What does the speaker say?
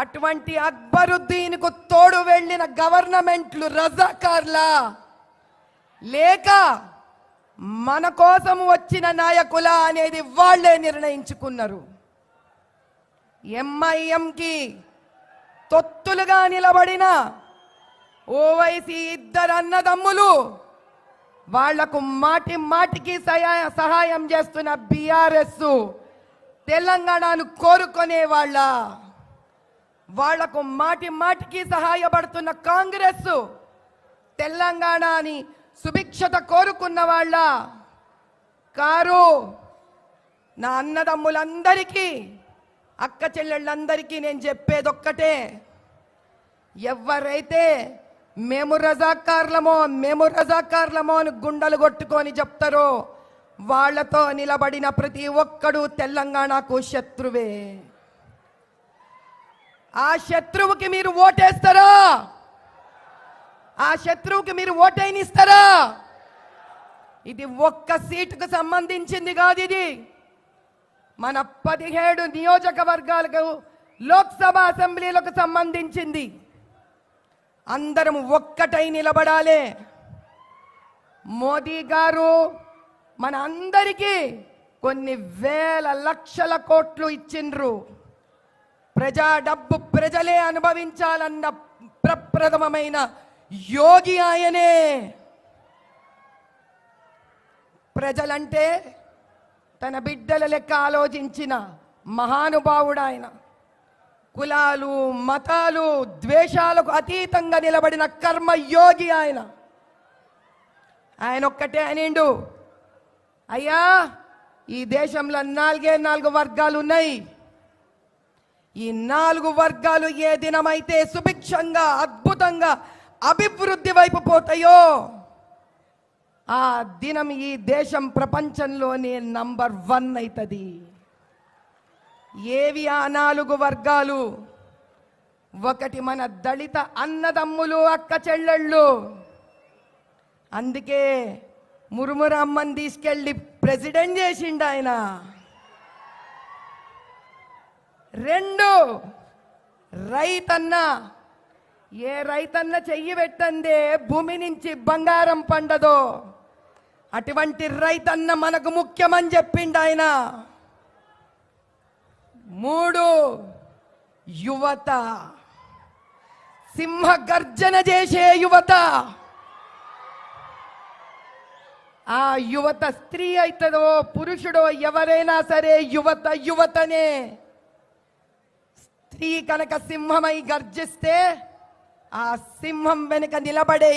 అటువంటి అక్బరుద్దీన్కు తోడు వెళ్ళిన గవర్నమెంట్లు రజాకార్లా లేక మన కోసం వచ్చిన నాయకుల అనేది వాళ్లే నిర్ణయించుకున్నారు. ఎంఐఎంకి తొత్తులుగా నిలబడిన ఓవైసీ ఇద్దరు అన్నదమ్ములు, వాళ్లకు మాటి మాటికి సహాయం చేస్తున్న బీఆర్ఎస్ తెలంగాణను కోరుకునే వాళ్లకు మాటి మాటికి సహాయపడుతున్న కాంగ్రెస్ తెలంగాణని సుభిక్షత కోరుకున్న వాళ్ళ కారు. నా అన్నదమ్ములందరికీ అక్క చెల్లెళ్ళందరికీ నేను చెప్పేదొక్కటే, ఎవరైతే మేము రజాకార్లమో అని గుండెలు కొట్టుకొని చెప్తారో వాళ్లతో నిలబడిన ప్రతి ఒక్కడు తెలంగాణకు శత్రువే. ఆ శత్రువుకి మీరు ఓటేస్తారా? ఆ శత్రువుకి మీరు ఓటైనిస్తారా? ఇది ఒక్క సీటుకు సంబంధించింది కాదు, ఇది మన 17 నియోజకవర్గాలకు లోక్సభ అసెంబ్లీలకు సంబంధించింది. అందరం ఒక్కటై నిలబడాలి. మోదీ గారు మన అందరికీ కొన్ని వేల లక్షల కోట్లు ఇచ్చిండ్రు. ప్రజా డబ్బు ప్రజలే అనుభవించాలన్న ప్రప్రథమమైన యోగి ఆయనే. ప్రజలంటే తన బిడ్డల లెక్క ఆలోచించిన మహానుభావుడు ఆయన. కులాలు మతాలు ద్వేషాలకు అతీతంగా నిలబడిన కర్మయోగి ఆయన. ఆయన ఒక్కటే అనిండు, అయ్యా ఈ దేశంలో 4 వర్గాలు ఉన్నాయి. ఈ 4 వర్గాలు ఏ దినమైతే సుభిక్షంగా అద్భుతంగా అభివృద్ధి వైపు పోతాయో ఆ దినం ఈ దేశం ప్రపంచంలోనే నంబర్ 1 అవుతుంది. ఏవి ఆ 4 వర్గాలు? ఒకటి మన దళిత అన్నదమ్ములు అక్క చెల్లెళ్ళు. అందుకే మురుమురమ్మని తీసుకెళ్ళి ప్రెసిడెంట్ చేసిండు ఆయన. 2 రైతన్న. ఏ రైతన్న చెయ్యి పెట్టందే భూమి నుంచి బంగారం పండదో అటువంటి రైతన్న మనకు ముఖ్యమని చెప్పిండు ఆయన. 3 యువత. సింహ గర్జన చేసే యువత. ఆ యువత స్త్రీ అవుతుందో పురుషుడో ఎవరైనా సరే యువతనే. స్త్రీ కనుక సింహమై గర్జిస్తే ఆ సింహం వెనుక నిలబడే